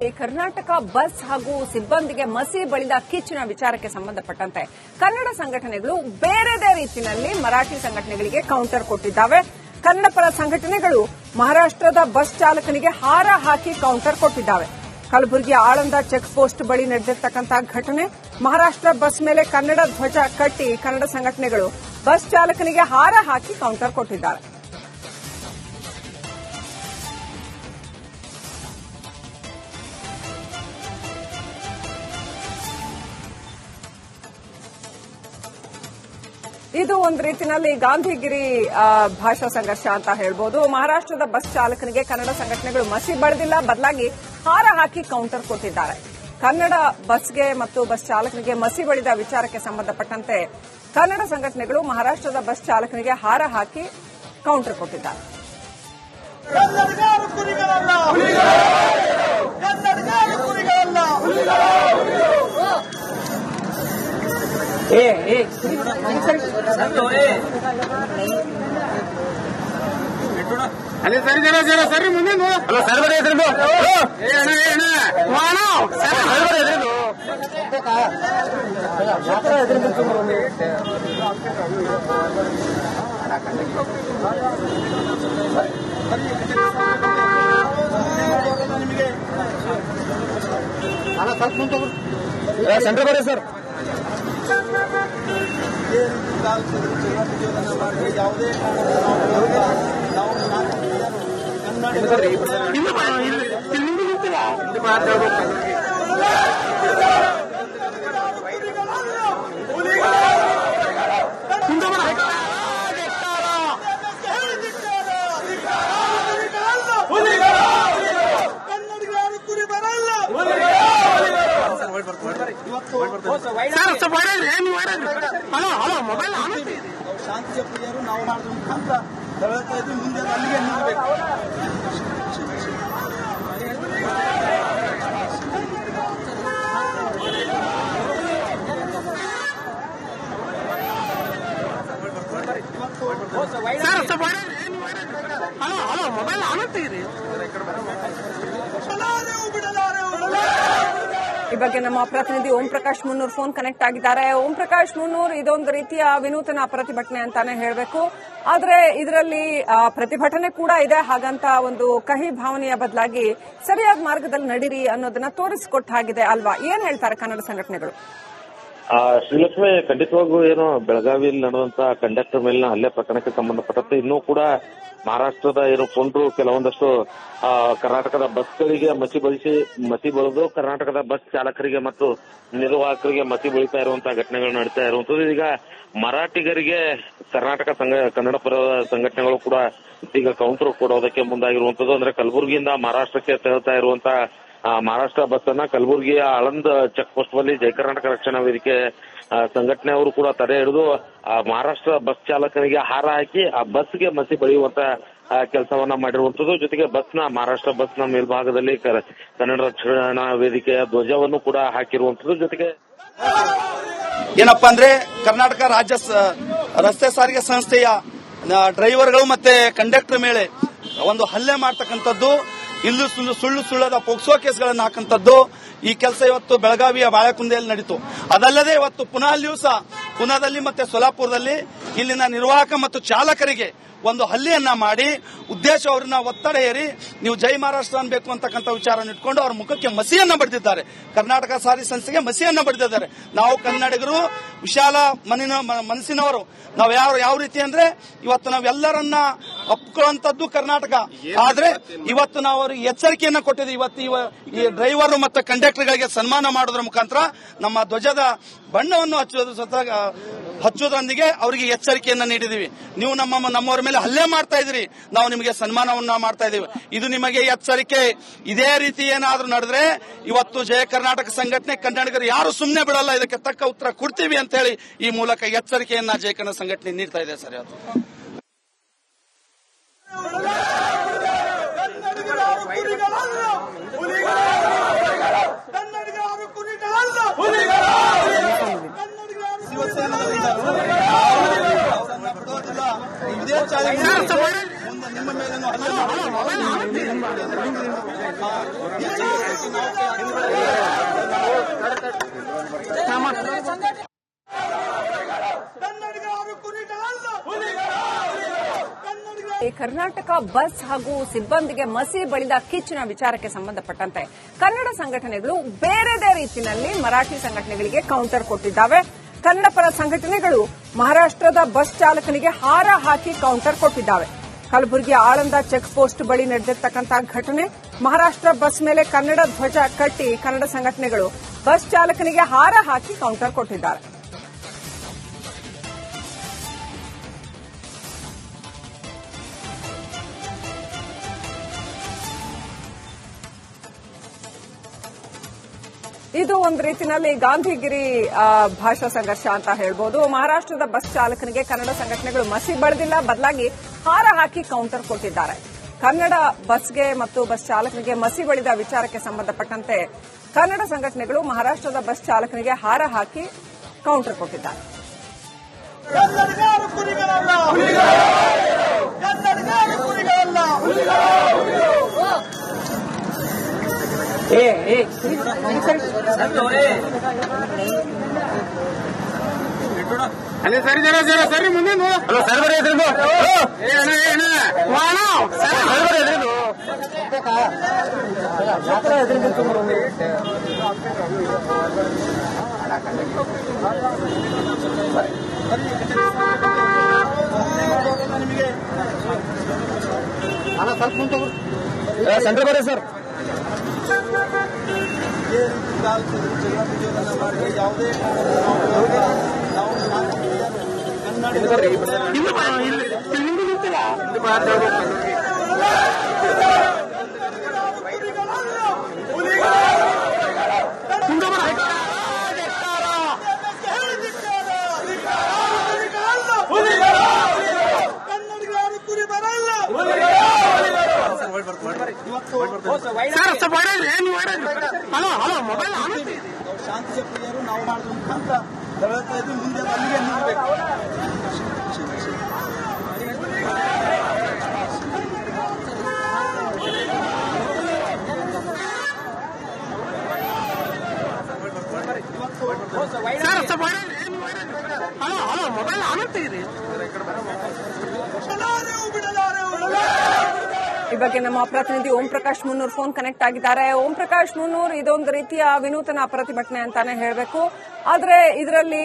Karnataka bus ಹಾಗೂ ಸಿಬ್ಬಂದಿಗೆ ಮಸಿ ಬಳಿದ ಕಿಚ್ಚಿನ ವಿಚಾರಕ್ಕೆ ಸಂಬಂಧಪಟ್ಟಂತೆ ಕನ್ನಡ ಸಂಘಟನೆಗಳು ಬೇರೆದೇ ರೀತಿಯಲ್ಲಿ ಮರಾಠಿ ಸಂಘಟನೆಗಳಿಗೆ ಕೌಂಟರ್ ಕೊಟ್ಟಿದ್ದಾವೆ. ಕನ್ನಡ ಪರ ಸಂಘಟನೆಗಳು ಮಹಾರಾಷ್ಟ್ರದ ಬಸ್ ಚಾಲಕನಿಗೆ ಹಾರ ಹಾಕಿ ಕೌಂಟರ್ ಕೊಟ್ಟಿದ್ದಾವೆ. ಕಲಬುರಗಿ ಆಳಂದ ಚೆಕ್ ಪೋಸ್ಟ್ ಬಳಿ ನಡೆದಿರ್ತಕ್ಕಂತಹ ಘಟನೆ. ಮಹಾರಾಷ್ಟ್ರ ಬಸ್ ಮೇಲೆ ಕನ್ನಡ ಧ್ವಜ ಕಟ್ಟಿ ಕನ್ನಡ ಸಂಘಟನೆಗಳು ಬಸ್ ಚಾಲಕನಿಗೆ ಹಾರ ಹಾಕಿ ಕೌಂಟರ್ ಕೊಟ್ಟಿದ್ದಾರೆ. ಇದು ಒಂದು ರೀತಿಯಲ್ಲಿ ಗಾಂಧಿಗಿರಿ ಭಾಷಾ ಸಂಘರ್ಷ ಅಂತ ಹೇಳ್ಬೋದು. ಮಹಾರಾಷ್ಟ್ರದ ಬಸ್ ಚಾಲಕನಿಗೆ ಕನ್ನಡ ಸಂಘಟನೆಗಳು ಮಸಿ ಬಳಿದಿಲ್ಲ, ಬದಲಾಗಿ ಹಾರ ಹಾಕಿ ಕೌಂಟರ್ ಕೊಟ್ಟಿದ್ದಾರೆ. ಕನ್ನಡ ಬಸ್ಗೆ ಮತ್ತು ಬಸ್ ಚಾಲಕನಿಗೆ ಮಸಿ ಬಳಿದ ವಿಚಾರಕ್ಕೆ ಸಂಬಂಧಪಟ್ಟಂತೆ ಕನ್ನಡ ಸಂಘಟನೆಗಳು ಮಹಾರಾಷ್ಟ್ರದ ಬಸ್ ಚಾಲಕನಿಗೆ ಹಾರ ಹಾಕಿ ಕೌಂಟರ್ ಕೊಟ್ಟಿದ್ದಾರೆ. ಅದೇ ಸರಿ ಜರ ಜರ ಸರಿ ಮುಂದೆ ಅಲ್ಲ ಸರ್ ಬರೀ ಹೆಸರು ಸೆಂಟರ್ ಬರೀ ಸರ್ ಯಾವುದೇ ಶಾಂತಿಯ ಪ್ರಿಯರು ನಾವು ಮಾಡೋದು ಅಂತ ಹೇಳ್ತಾ ಇದ್ದು ಮುಂದೆ ಅಲ್ಲಿಗೆ ನಿಲ್ಲಬೇಕು. ಈ ಬಗ್ಗೆ ನಮ್ಮ ಪ್ರತಿನಿಧಿ ಓಂ ಪ್ರಕಾಶ್ ಮುನ್ನೂರ್ ಫೋನ್ ಕನೆಕ್ಟ್ ಆಗಿದ್ದಾರೆ. ಓಂ ಪ್ರಕಾಶ್ ಮುನ್ನೂರ್, ಇದೊಂದು ರೀತಿಯ ವಿನೂತನ ಪ್ರತಿಭಟನೆ ಅಂತಾನೆ ಹೇಳಬೇಕು. ಆದ್ರೆ ಇದರಲ್ಲಿ ಪ್ರತಿಭಟನೆ ಕೂಡ ಇದೆ, ಹಾಗಂತ ಒಂದು ಕಹಿ ಭಾವನೆಯ ಬದಲಾಗಿ ಸರಿಯಾದ ಮಾರ್ಗದಲ್ಲಿ ನಡೀರಿ ಅನ್ನೋದನ್ನ ತೋರಿಸಿಕೊಟ್ಟ ಹಾಗಿದೆ ಅಲ್ವಾ? ಏನ್ ಹೇಳ್ತಾರೆ ಕನ್ನಡ ಸಂಘಟನೆಗಳು? ಶ್ರೀಲಕ್ಷ್ಮಿ, ಖಂಡಿತವಾಗೂ ಏನು ಬೆಳಗಾವಿಯಲ್ಲಿ ನಡೆದಂತ ಕಂಡಕ್ಟರ್ ಮೇಲಿನ ಹಲ್ಲೆ ಪ್ರಕರಣಕ್ಕೆ ಸಂಬಂಧಪಟ್ಟಂತೆ ಇನ್ನೂ ಕೂಡ ಮಹಾರಾಷ್ಟ್ರದ ಏನು ಪುಂಡ್ರು ಕೆಲವೊಂದಷ್ಟು ಕರ್ನಾಟಕದ ಬಸ್ಗಳಿಗೆ ಮಸಿ ಬಳಿದು ಕರ್ನಾಟಕದ ಬಸ್ ಚಾಲಕರಿಗೆ ಮತ್ತು ನಿರ್ವಾಹಕರಿಗೆ ಮಸಿ ಬಳಿತಾ ಇರುವಂತಹ ಘಟನೆಗಳು ನಡೀತಾ ಇರುವಂತದ್ದು. ಈಗ ಮರಾಠಿಗರಿಗೆ ಕರ್ನಾಟಕ ಕನ್ನಡ ಪರ ಸಂಘಟನೆಗಳು ಕೂಡ ಈಗ ಕೌಂಟರ್ ಕೊಡೋದಕ್ಕೆ ಮುಂದಾಗಿರುವಂತದ್ದು. ಅಂದ್ರೆ ಕಲಬುರಗಿಯಿಂದ ಮಹಾರಾಷ್ಟ್ರಕ್ಕೆ ತೆರಳುತ್ತಾ ಇರುವಂತಹ ಮಹಾರಾಷ್ಟ್ರ ಬಸ್ ಅನ್ನ ಕಲಬುರಗಿಯ ಆಳಂದ್ ಚೆಕ್ ಪೋಸ್ಟ್ ಬಳಿ ಜಯ ಕರ್ನಾಟಕ ರಕ್ಷಣಾ ವೇದಿಕೆ ಸಂಘಟನೆಯವರು ಕೂಡ ತಡೆ ಹಿಡಿದು ಮಹಾರಾಷ್ಟ್ರ ಬಸ್ ಚಾಲಕನಿಗೆ ಹಾರ ಹಾಕಿ ಆ ಬಸ್ಗೆ ಮಸಿ ಬಳಿಯುವಂತ ಕೆಲಸವನ್ನ ಮಾಡಿರುವಂತದ್ದು. ಜೊತೆಗೆ ಮಹಾರಾಷ್ಟ್ರ ಬಸ್ನ ಮೇಲ್ಭಾಗದಲ್ಲಿ ಕನ್ನಡ ರಕ್ಷಣಾ ವೇದಿಕೆಯ ಧ್ವಜವನ್ನು ಕೂಡ ಹಾಕಿರುವಂತದ್ದು. ಜೊತೆಗೆ ಏನಪ್ಪಾ ಅಂದ್ರೆ ಕರ್ನಾಟಕ ರಾಜ್ಯ ರಸ್ತೆ ಸಾರಿಗೆ ಸಂಸ್ಥೆಯ ಡ್ರೈವರ್ಗಳು ಮತ್ತೆ ಕಂಡಕ್ಟರ್ ಮೇಲೆ ಒಂದು ಹಲ್ಲೆ ಮಾಡ್ತಕ್ಕಂಥದ್ದು, ಇಲ್ಲೂ ಸುಳ್ಳದ ಪೋಕ್ಸೋ ಕೇಸ್ಗಳನ್ನು ಹಾಕಂತದ್ದು ಈ ಕೆಲಸ ಇವತ್ತು ಬೆಳಗಾವಿಯ ಬಾಳೆಕುಂದೆಯಲ್ಲಿ ನಡೀತು. ಅದಲ್ಲದೆ ಇವತ್ತು ಪುನಾದಲ್ಲಿ ಮತ್ತೆ ಸೊಲಾಪುರದಲ್ಲಿ ಇಲ್ಲಿನ ನಿರ್ವಾಹಕ ಮತ್ತು ಚಾಲಕರಿಗೆ ಒಂದು ಹಲ್ಲೆಯನ್ನ ಮಾಡಿ ಉದ್ದೇಶ ಅವ್ರನ್ನ ಒತ್ತಡ ಹೇರಿ ನೀವು ಜೈ ಮಹಾರಾಷ್ಟ್ರ ಅನ್ಬೇಕು ಅಂತಕ್ಕಂಥ ವಿಚಾರವನ್ನು ಇಟ್ಕೊಂಡು ಅವ್ರ ಮುಖಕ್ಕೆ ಮಸಿಯನ್ನ ಬಡಿದಿದ್ದಾರೆ. ಕರ್ನಾಟಕ ಸಾರಿಗೆ ಸಂಸ್ಥೆಗೆ ಮಸಿಯನ್ನ ಬಡಿದಿದ್ದಾರೆ. ನಾವು ಕನ್ನಡಿಗರು ವಿಶಾಲ ಮನಸ್ಸಿನವರು. ನಾವು ಯಾವ ರೀತಿ ಅಂದ್ರೆ ಇವತ್ತು ನಾವೆಲ್ಲರನ್ನ ಒಪ್ಕೊಳ್ಳುವಂತದ್ದು ಕರ್ನಾಟಕ. ಆದ್ರೆ ಇವತ್ತು ನಾವು ಅವ್ರಿಗೆ ಎಚ್ಚರಿಕೆಯನ್ನ ಕೊಟ್ಟಿದ್ದೀವಿ. ಇವತ್ತು ಈ ಡ್ರೈವರ್ ಮತ್ತು ಕಂಡಕ್ಟರ್ಗಳಿಗೆ ಸನ್ಮಾನ ಮಾಡೋದ್ರ ಮುಖಾಂತರ ನಮ್ಮ ಧ್ವಜದ ಬಣ್ಣವನ್ನು ಹಚ್ಚೋದ್ರೊಂದಿಗೆ ಅವರಿಗೆ ಎಚ್ಚರಿಕೆಯನ್ನ ನೀಡಿದೀವಿ. ನೀವು ನಮ್ಮವರ ಮೇಲೆ ಹಲ್ಲೆ ಮಾಡ್ತಾ ಇದ್ರಿ, ನಾವು ನಿಮಗೆ ಸನ್ಮಾನವನ್ನ ಮಾಡ್ತಾ ಇದೀವಿ. ಇದು ನಿಮಗೆ ಎಚ್ಚರಿಕೆ. ಇದೇ ರೀತಿ ಏನಾದ್ರೂ ನಡೆದ್ರೆ ಇವತ್ತು ಜಯ ಕರ್ನಾಟಕ ಸಂಘಟನೆ ಕನ್ನಡಿಗರು ಯಾರು ಸುಮ್ಮನೆ ಬಿಡಲ್ಲ, ಇದಕ್ಕೆ ತಕ್ಕ ಉತ್ತರ ಕೊಡ್ತೀವಿ ಅಂತ ಹೇಳಿ ಈ ಮೂಲಕ ಎಚ್ಚರಿಕೆಯನ್ನ ಜಯ ಕನ್ನಡ ಸಂಘಟನೆ ನೀಡ್ತಾ ಇದೆ. ಸರ್, ಅದು ನಿಮ್ಮ ಮೇಲೆ ಕರ್ನಾಟಕ ಬಸ್ ಹಾಗೂ ಸಿಬ್ಬಂದಿಗೆ ಮಸಿ ಬಳಿದ ಕಿಚ್ಚಿನ ವಿಚಾರಕ್ಕೆ ಸಂಬಂಧಪಟ್ಟಂತೆ ಕನ್ನಡ ಸಂಘಟನೆಗಳು ಬೇರೆದೇ ರೀತಿಯಲ್ಲಿ ಮರಾಠಿ ಸಂಘಟನೆಗಳಿಗೆ ಕೌಂಟರ್ ಕೊಟ್ಟಿದ್ದಾವೆ. ಕನ್ನಡ ಪರ ಸಂಘಟನೆಗಳು ಮಹಾರಾಷ್ಟದ ಬಸ್ ಚಾಲಕನಿಗೆ ಹಾರ ಹಾಕಿ ಕೌಂಟರ್ ಕೊಟ್ಟಿದ್ದಾವೆ. ಕಲಬುರಗಿ ಆಳಂದ ಚೆಕ್ ಪೋಸ್ಟ್ ಬಳಿ ನಡೆದಿರ್ತಕ್ಕಂತಹ ಘಟನೆ. ಮಹಾರಾಷ್ಟ್ರ ಬಸ್ ಮೇಲೆ ಕನ್ನಡ ಧ್ವಜ ಕಟ್ಟಿ ಕನ್ನಡ ಸಂಘಟನೆಗಳು ಬಸ್ ಚಾಲಕನಿಗೆ ಹಾರ ಹಾಕಿ ಕೌಂಟರ್ ಕೊಟ್ಟಿದ್ದಾರೆ. ಇದು ಒಂದು ರೀತಿಯಲ್ಲಿ ಗಾಂಧಿಗಿರಿ ಭಾಷಾ ಸಂಘರ್ಷ ಅಂತ ಹೇಳ್ಬೋದು. ಮಹಾರಾಷ್ಟದ ಬಸ್ ಚಾಲಕನಿಗೆ ಕನ್ನಡ ಸಂಘಟನೆಗಳು ಮಸಿ ಬಳಿದಿಲ್ಲ, ಬದಲಾಗಿ ಹಾರ ಹಾಕಿ ಕೌಂಟರ್ ಕೊಟ್ಟಿದ್ದಾರೆ. ಕನ್ನಡ ಬಸ್ಗೆ ಮತ್ತು ಬಸ್ ಚಾಲಕನಿಗೆ ಮಸಿ ಬಳಿದ ವಿಚಾರಕ್ಕೆ ಸಂಬಂಧಪಟ್ಟಂತೆ ಕನ್ನಡ ಸಂಘಟನೆಗಳು ಮಹಾರಾಷ್ಟದ ಬಸ್ ಚಾಲಕನಿಗೆ ಹಾರ ಹಾಕಿ ಕೌಂಟರ್ ಕೊಟ್ಟಿದ್ದಾರೆ. ಅಲ್ಲೇ ಸರಿ ಜರ ಜರ ಸರಿ ಮುಂದೆ ಹಲೋ ಸರ್ ಬರೀ ಸ್ವಲ್ಪ ಮುಂದೆ ಸೆಂಟ್ರ್ ಬರೀ ಸರ್. ಯಾವುದೇ ಹಲೋ ಹಲೋ ಮೊಬೈಲ್ ಶಾಂತಿ ಪ್ರಿಯರು ನಾವು ಮಾಡುವ ಮುಖಾಂತರ ಹೇಳ್ತಾ ಇದ್ದು ಮುಂದೆ ಅಲ್ಲಿಗೆ ನಿಲ್ಲಬೇಕು. ಹಲೋ ಹಲೋ ಮೊಬೈಲ್ ಆನಂತೀರಿ ಈ ಬಗ್ಗೆ ನಮ್ಮ ಪ್ರತಿನಿಧಿ ಓಂ ಪ್ರಕಾಶ್ ಮುನ್ನೂರ್ ಫೋನ್ ಕನೆಕ್ಟ್ ಆಗಿದ್ದಾರೆ. ಓಂ ಪ್ರಕಾಶ್ ಮುನ್ನೂರ್, ಇದೊಂದು ರೀತಿಯ ವಿನೂತನ ಪ್ರತಿಭಟನೆ ಅಂತಾನೆ ಹೇಳಬೇಕು. ಆದ್ರೆ ಇದರಲ್ಲಿ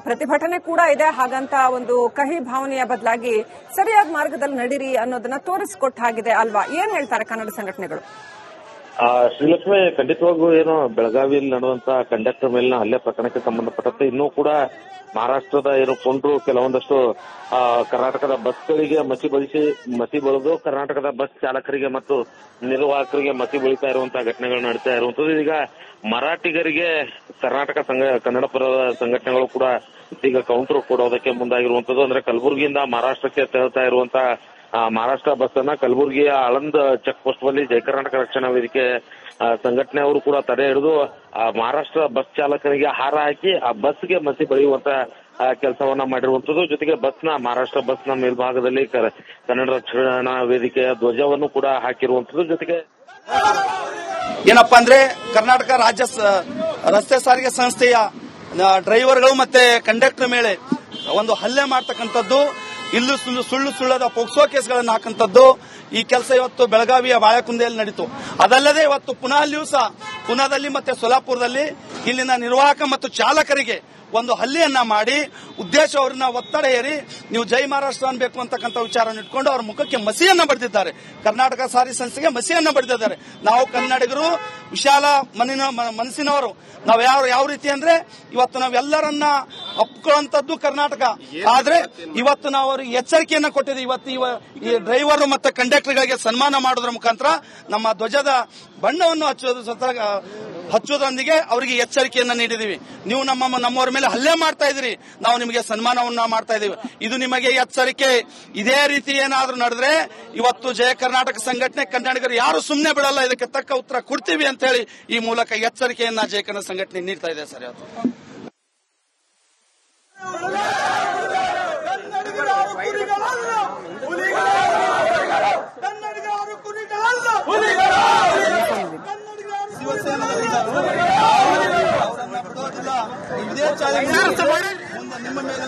ಪ್ರತಿಭಟನೆ ಕೂಡ ಇದೆ, ಹಾಗಂತ ಒಂದು ಕಹಿ ಭಾವನೆಯ ಬದಲಾಗಿ ಸರಿಯಾದ ಮಾರ್ಗದಲ್ಲಿ ನಡೀರಿ ಅನ್ನೋದನ್ನ ತೋರಿಸಿಕೊಟ್ಟ ಹಾಗಿದೆ ಅಲ್ವಾ? ಏನ್ ಹೇಳ್ತಾರೆ ಕನ್ನಡ ಸಂಘಟನೆಗಳು? ಶ್ರೀಲಕ್ಷ್ಮಿ, ಖಂಡಿತವಾಗೂ ಏನು ಬೆಳಗಾವಿಯಲ್ಲಿ ನಡೆದಂತ ಕಂಡಕ್ಟರ್ ಮೇಲಿನ ಹಲ್ಲೆ ಪ್ರಕರಣಕ್ಕೆ ಸಂಬಂಧಪಟ್ಟಂತೆ ಇನ್ನೂ ಕೂಡ ಮಹಾರಾಷ್ಟ್ರದ ಏನು ಕೊಂಡ್ರು ಕೆಲವೊಂದಷ್ಟು ಕರ್ನಾಟಕದ ಬಸ್ಗಳಿಗೆ ಮಸಿ ಬಳಿದು ಕರ್ನಾಟಕದ ಬಸ್ ಚಾಲಕರಿಗೆ ಮತ್ತು ನಿರ್ವಾಹಕರಿಗೆ ಮಸಿ ಬಳಿತಾ ಇರುವಂತಹ ಘಟನೆಗಳು ನಡೀತಾ ಇರುವಂತದ್ದು. ಈಗ ಮರಾಠಿಗರಿಗೆ ಕರ್ನಾಟಕ ಕನ್ನಡ ಪರ ಸಂಘಟನೆಗಳು ಕೂಡ ಈಗ ಕೌಂಟರ್ ಕೊಡೋದಕ್ಕೆ ಮುಂದಾಗಿರುವಂತದ್ದು. ಅಂದ್ರೆ ಕಲಬುರಗಿಯಿಂದ ಮಹಾರಾಷ್ಟ್ರಕ್ಕೆ ತೆರಳುತ್ತಾ ಇರುವಂತಹ ಮಹಾರಾಷ್ಟ್ರ ಬಸ್ ಅನ್ನ ಕಲಬುರಗಿಯ ಆಳಂದ್ ಚೆಕ್ ಪೋಸ್ಟ್ ಬಳಿ ಜಯ ಕರ್ನಾಟಕ ರಕ್ಷಣಾ ವೇದಿಕೆ ಸಂಘಟನೆಯವರು ಕೂಡ ತಡೆ ಹಿಡಿದು ಮಹಾರಾಷ್ಟ್ರ ಬಸ್ ಚಾಲಕನಿಗೆ ಹಾರ ಹಾಕಿ ಆ ಬಸ್ಗೆ ಮಸಿ ಬಳಿಯುವಂತ ಕೆಲಸವನ್ನ ಮಾಡಿರುವಂತದ್ದು. ಜೊತೆಗೆ ಮಹಾರಾಷ್ಟ್ರ ಬಸ್ನ ಮೇಲ್ಭಾಗದಲ್ಲಿ ಕನ್ನಡ ರಕ್ಷಣಾ ವೇದಿಕೆಯ ಧ್ವಜವನ್ನು ಕೂಡ ಹಾಕಿರುವಂತದ್ದು. ಜೊತೆಗೆ ಏನಪ್ಪಾ ಅಂದ್ರೆ ಕರ್ನಾಟಕ ರಾಜ್ಯ ರಸ್ತೆ ಸಾರಿಗೆ ಸಂಸ್ಥೆಯ ಡ್ರೈವರ್ಗಳು ಮತ್ತೆ ಕಂಡಕ್ಟರ್ ಮೇಲೆ ಒಂದು ಹಲ್ಲೆ ಮಾಡ್ತಕ್ಕಂಥದ್ದು, ಇಲ್ಲೂ ಸುಳ್ಳದ ಪೋಕ್ಸೋ ಕೇಸ್ಗಳನ್ನು ಹಾಕಂತದ್ದು ಈ ಕೆಲಸ ಇವತ್ತು ಬೆಳಗಾವಿಯ ಬಾಳೆಕುಂದೆಯಲ್ಲಿ ನಡೀತು. ಅದಲ್ಲದೆ ಇವತ್ತು ಪುನಾದಲ್ಲಿ ಮತ್ತೆ ಸೊಲಾಪುರದಲ್ಲಿ ಇಲ್ಲಿನ ನಿರ್ವಾಹಕ ಮತ್ತು ಚಾಲಕರಿಗೆ ಒಂದು ಹಲ್ಲೆಯನ್ನ ಮಾಡಿ ಉದ್ದೇಶ ಅವ್ರನ್ನ ಒತ್ತಡ ಹೇರಿ ನೀವು ಜೈ ಮಹಾರಾಷ್ಟ್ರ ಅನ್ಬೇಕು ಅಂತಕ್ಕಂಥ ವಿಚಾರವನ್ನು ಇಟ್ಕೊಂಡು ಅವ್ರ ಮುಖಕ್ಕೆ ಮಸಿಯನ್ನ ಬಡಿದಿದ್ದಾರೆ. ಕರ್ನಾಟಕ ಸಾರಿಗೆ ಸಂಸ್ಥೆಗೆ ಮಸಿಯನ್ನ ಬಡಿದಿದ್ದಾರೆ. ನಾವು ಕನ್ನಡಿಗರು ವಿಶಾಲ ಮನಸ್ಸಿನವರು. ನಾವು ಯಾವ ರೀತಿ ಅಂದ್ರೆ ಇವತ್ತು ನಾವೆಲ್ಲರನ್ನ ಒಪ್ಕೊಳ್ಳುವಂತದ್ದು ಕರ್ನಾಟಕ. ಆದ್ರೆ ಇವತ್ತು ನಾವು ಅವ್ರಿಗೆ ಎಚ್ಚರಿಕೆಯನ್ನ ಕೊಟ್ಟಿದ್ದೀವಿ. ಇವತ್ತು ಈ ಡ್ರೈವರ್ ಮತ್ತು ಕಂಡಕ್ಟರ್ಗಳಿಗೆ ಸನ್ಮಾನ ಮಾಡೋದ್ರ ಮುಖಾಂತರ ನಮ್ಮ ಧ್ವಜದ ಬಣ್ಣವನ್ನು ಹಚ್ಚೋದ್ರೊಂದಿಗೆ ಅವರಿಗೆ ಎಚ್ಚರಿಕೆಯನ್ನ ನೀಡಿದೀವಿ. ನೀವು ನಮ್ಮವರ ಮೇಲೆ ಹಲ್ಲೆ ಮಾಡ್ತಾ ಇದ್ರಿ, ನಾವು ನಿಮಗೆ ಸನ್ಮಾನವನ್ನ ಮಾಡ್ತಾ ಇದೀವಿ. ಇದು ನಿಮಗೆ ಎಚ್ಚರಿಕೆ. ಇದೇ ರೀತಿ ಏನಾದ್ರೂ ನಡೆದ್ರೆ ಇವತ್ತು ಜಯ ಕರ್ನಾಟಕ ಸಂಘಟನೆ ಕನ್ನಡಿಗರು ಯಾರು ಸುಮ್ಮನೆ ಬಿಡಲ್ಲ, ಇದಕ್ಕೆ ತಕ್ಕ ಉತ್ತರ ಕೊಡ್ತೀವಿ ಅಂತ ಹೇಳಿ ಈ ಮೂಲಕ ಎಚ್ಚರಿಕೆಯನ್ನ ಜಯ ಕನ್ನಡ ಸಂಘಟನೆ ನೀಡ್ತಾ ಇದೆ. ಸರ್, ನಿಮ್ಮ ಮೇಲೆ